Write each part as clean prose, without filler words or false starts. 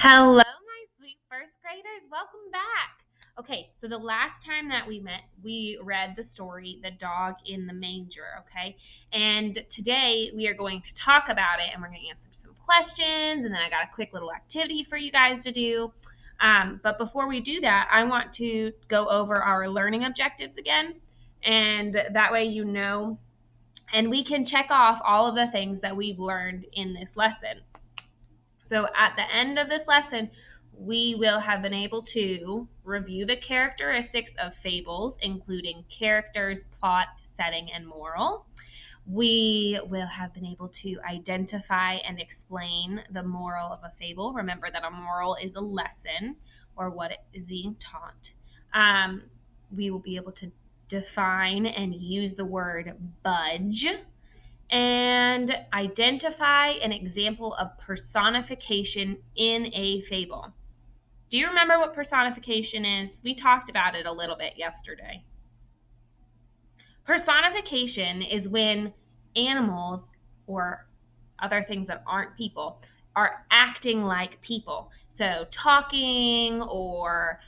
Hello, my sweet first graders. Welcome back. Okay, so the last time that we met, we read the story, The Dog in the Manger, okay? And today we are going to talk about it and we're going to answer some questions. And then I got a quick little activity for you guys to do. But before we do that, I want to go over our learning objectives again. And that way you know, and we can check off all of the things that we've learned in this lesson. So at the end of this lesson, we will have been able to review the characteristics of fables, including characters, plot, setting, and moral. We will have been able to identify and explain the moral of a fable. Remember that a moral is a lesson or what is being taught. We will be able to define and use the word budge and identify an example of personification in a fable. Do you remember what personification is? We talked about it a little bit yesterday. Personification is when animals or other things that aren't people are acting like people. So talking or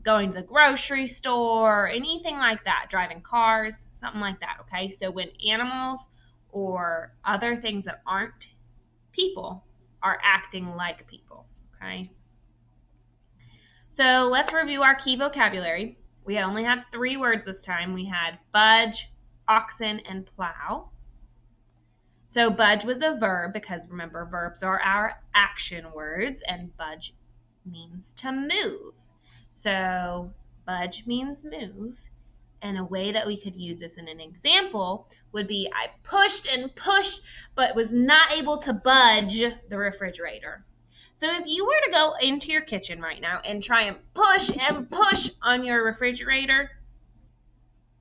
going to the grocery store, anything like that, driving cars, something like that, okay? So when animals or other things that aren't people are acting like people, okay? So let's review our key vocabulary. We only had 3 words this time. We had budge, oxen, and plow. So budge was a verb because remember, verbs are our action words and budge means to move. So budge means move. And a way that we could use this in an example would be I pushed and pushed, but was not able to budge the refrigerator. So if you were to go into your kitchen right now and try and push on your refrigerator,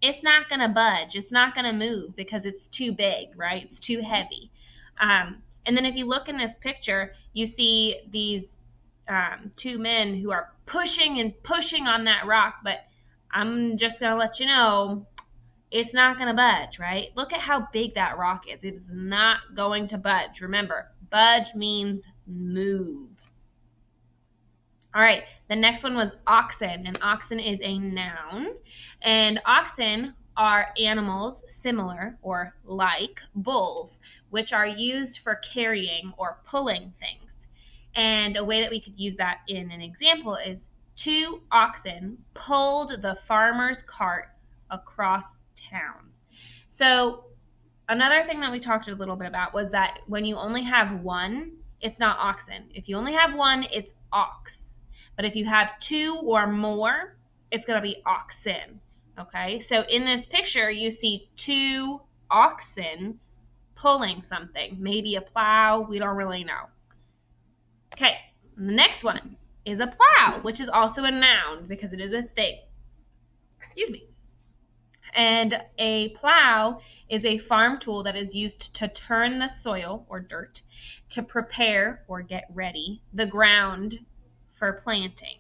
it's not going to budge. It's not going to move because it's too big, right? It's too heavy. And then if you look in this picture, you see these 2 men who are pushing and pushing on that rock, but I'm just going to let you know, it's not going to budge, right? Look at how big that rock is. It is not going to budge. Remember, budge means move. All right, the next one was oxen, and oxen is a noun. And oxen are animals similar or like bulls, which are used for carrying or pulling things. And a way that we could use that in an example is 2 oxen pulled the farmer's cart across town. So another thing that we talked a little bit about was that when you only have one, it's not oxen. If you only have one, it's ox. But if you have 2 or more, it's going to be oxen. Okay, so in this picture, you see 2 oxen pulling something, maybe a plow. We don't really know. Okay, the next one is a plow, which is also a noun because it is a thing. Excuse me. And a plow is a farm tool that is used to turn the soil or dirt to prepare or get ready the ground for planting.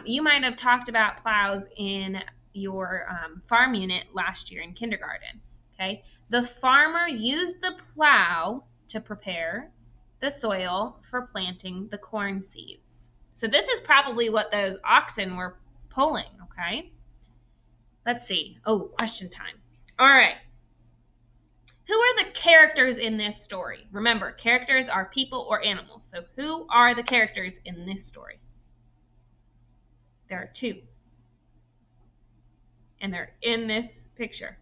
You might have talked about plows in your farm unit last year in kindergarten. Okay, the farmer used the plow to prepare the soil for planting the corn seeds. So this is probably what those oxen were pulling, okay? Let's see. Oh, question time. All right. Who are the characters in this story? Remember, characters are people or animals. So who are the characters in this story? There are 2. And they're in this picture.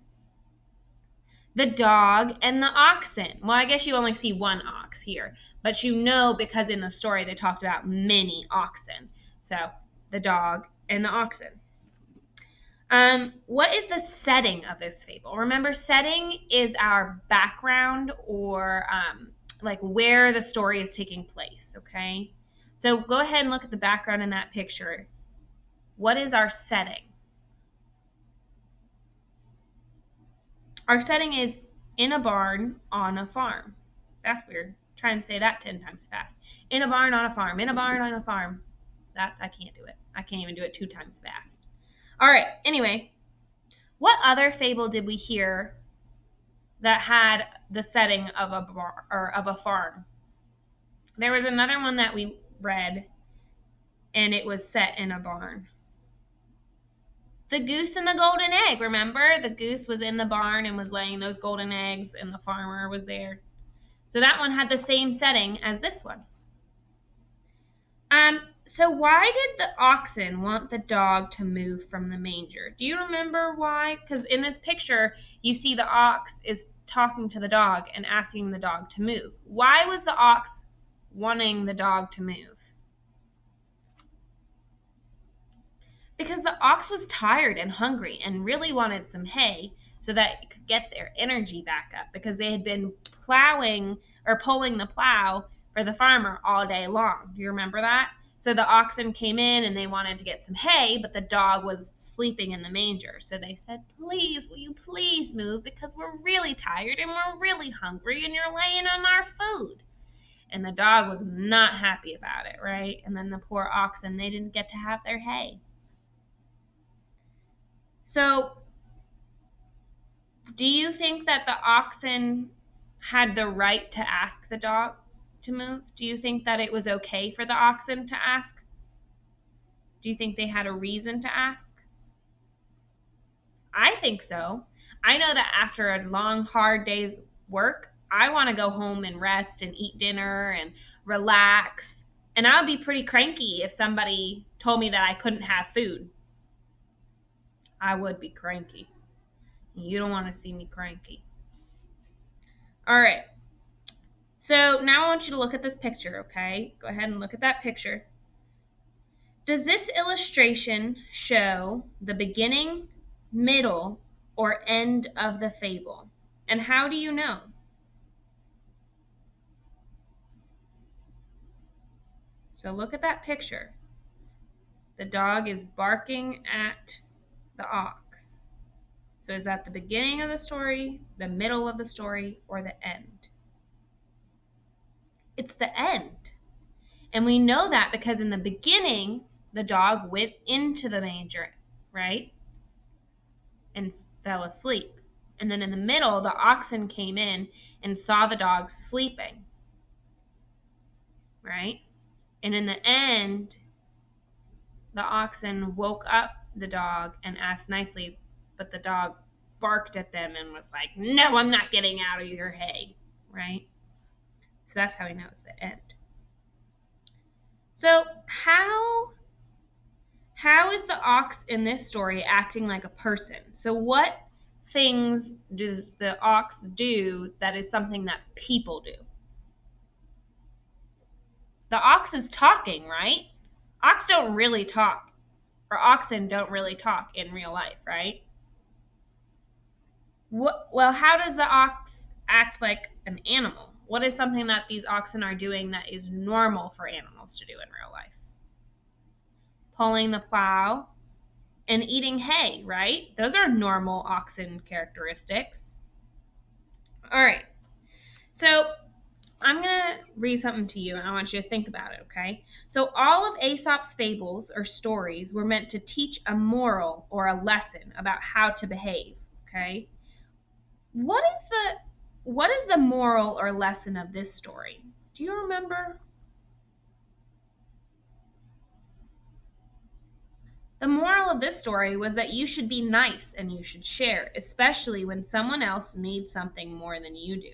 The dog and the oxen. Well, I guess you only see 1 ox here, but you know because in the story they talked about many oxen. So the dog and the oxen. What is the setting of this fable? Remember, setting is our background or like where the story is taking place, okay? So go ahead and look at the background in that picture. What is our setting? Our setting is in a barn on a farm. That's weird. Try and say that 10 times fast. In a barn on a farm. In a barn on a farm. That I can't do it. I can't even do it 2 times fast. All right. Anyway, what other fable did we hear that had the setting of a bar or of a farm? There was another one that we red, and it was set in a barn. The goose and the golden egg, remember? The goose was in the barn and was laying those golden eggs, and the farmer was there. So that one had the same setting as this one. So why did the oxen want the dog to move from the manger? Do you remember why? Because in this picture, you see the ox is talking to the dog and asking the dog to move. Why was the ox wanting the dog to move? Because the ox was tired and hungry and really wanted some hay so that it could get their energy back up, because they had been plowing or pulling the plow for the farmer all day long. Do you remember that? So the oxen came in and they wanted to get some hay, but the dog was sleeping in the manger. So they said, please, will you please move, because we're really tired and we're really hungry and you're laying on our food. And the dog was not happy about it, right? And then the poor oxen, they didn't get to have their hay. So do you think that the oxen had the right to ask the dog to move? Do you think that it was okay for the oxen to ask? Do you think they had a reason to ask? I think so. I know that after a long, hard day's work, I want to go home and rest and eat dinner and relax. And I would be pretty cranky if somebody told me that I couldn't have food. I would be cranky. You don't want to see me cranky. All right. So now I want you to look at this picture, okay? Go ahead and look at that picture. Does this illustration show the beginning, middle, or end of the fable? And how do you know? So look at that picture. The dog is barking at the ox. So is that the beginning of the story, the middle of the story, or the end? It's the end. And we know that because in the beginning, the dog went into the manger, right? And fell asleep. And then in the middle, the oxen came in and saw the dog sleeping, right? And in the end, the oxen woke up the dog and asked nicely, but the dog barked at them and was like, no, I'm not getting out of your hay, right? So that's how we know it's the end. So how is the ox in this story acting like a person? So what things does the ox do that is something that people do? The ox is talking, right? Ox don't really talk, or oxen don't really talk in real life, right? Well, how does the ox act like an animal? What is something that these oxen are doing that is normal for animals to do in real life? Pulling the plow and eating hay, right? Those are normal oxen characteristics. All right. So I'm going to read something to you, and I want you to think about it, okay? So all of Aesop's fables or stories were meant to teach a moral or a lesson about how to behave, okay? What is the moral or lesson of this story? Do you remember? The moral of this story was that you should be nice and you should share, especially when someone else needs something more than you do.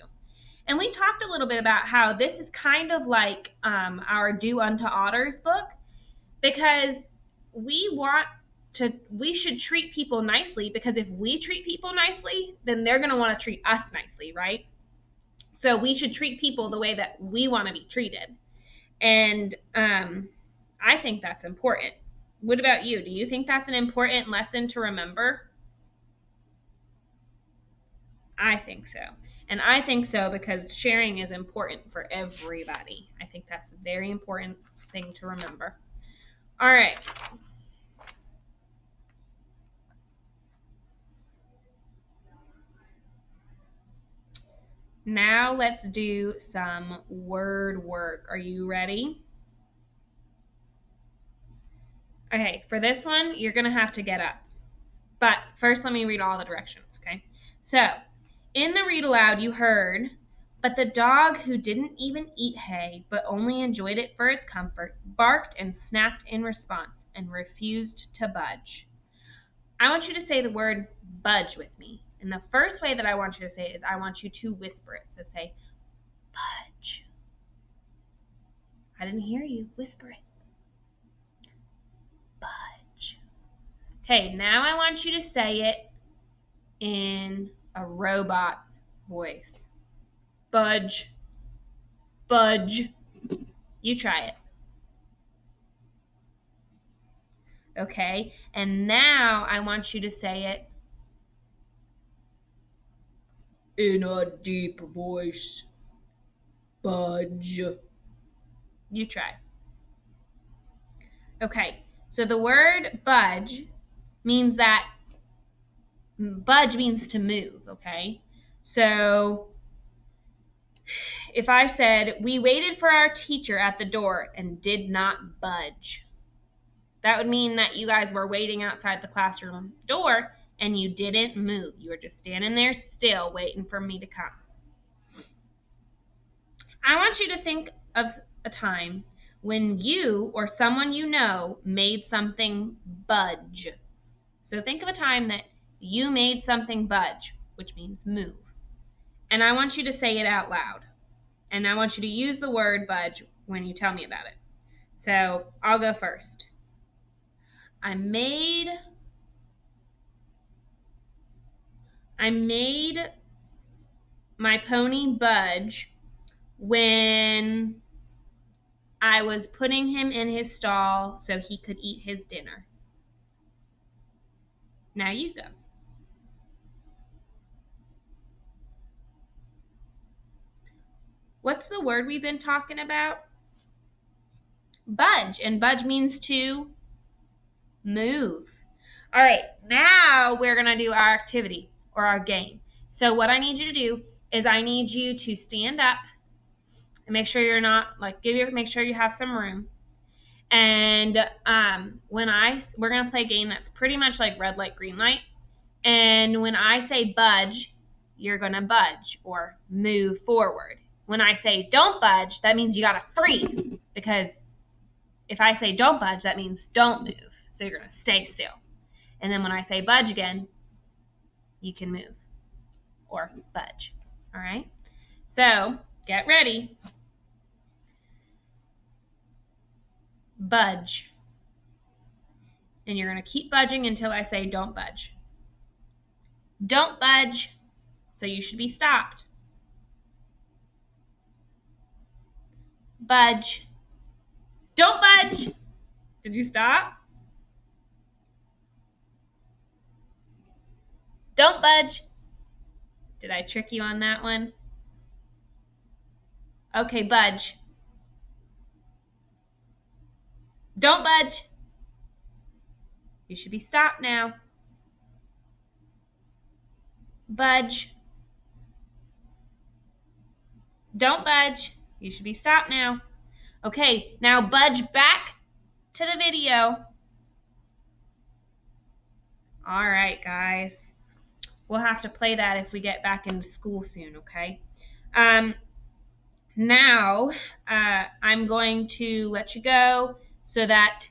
And we talked a little bit about how this is kind of like our Do Unto Others book, because we should treat people nicely, because if we treat people nicely, then they're going to want to treat us nicely, right? So we should treat people the way that we want to be treated. And I think that's important. What about you? Do you think that's an important lesson to remember? I think so. And I think so because sharing is important for everybody. I think that's a very important thing to remember. All right. Now let's do some word work. Are you ready? Okay, for this one, you're going to have to get up. But first, let me read all the directions, okay? So, in the read aloud, you heard But the dog, who didn't even eat hay but only enjoyed it for its comfort, barked and snapped in response and refused to budge. I want you to say the word budge with me. And the first way that I want you to say it is I want you to whisper it. So say budge. I didn't hear you. Whisper it. Budge. Okay, now I want you to say it in a robot voice. Budge. Budge. You try it. Okay, and now I want you to say it in a deep voice. Budge. You try. Okay, so the word budge means means to move, okay? So if I said, we waited for our teacher at the door and did not budge, that would mean that you guys were waiting outside the classroom door and you didn't move. You were just standing there still waiting for me to come. I want you to think of a time when you or someone you know made something budge. So think of a time that you made something budge, which means move. And I want you to say it out loud. And I want you to use the word budge when you tell me about it. So I'll go first. I made my pony budge when I was putting him in his stall so he could eat his dinner. Now you go. What's the word we've been talking about? Budge. And budge means to move. All right, now we're going to do our activity or our game. So what I need you to do is I need you to stand up and make sure you're not make sure you have some room. And we're going to play a game that's pretty much like red light, green light. And when I say budge, you're going to budge or move forward. When I say don't budge, that means you got to freeze, because if I say don't budge, that means don't move. So you're going to stay still. And then when I say budge again, you can move or budge. All right? So get ready. Budge. And you're going to keep budging until I say don't budge. Don't budge. So you should be stopped. Budge. Don't budge. Did you stop? Don't budge. Did I trick you on that one? Okay, budge. Don't budge. You should be stopped now. Budge. Don't budge. You should be stopped now. Okay, now budge back to the video. All right, guys. We'll have to play that if we get back into school soon, okay? Now, I'm going to let you go so that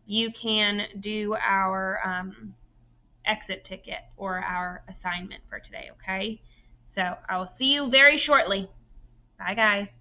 you can do our exit ticket or our assignment for today, okay? So I will see you very shortly. Bye, guys.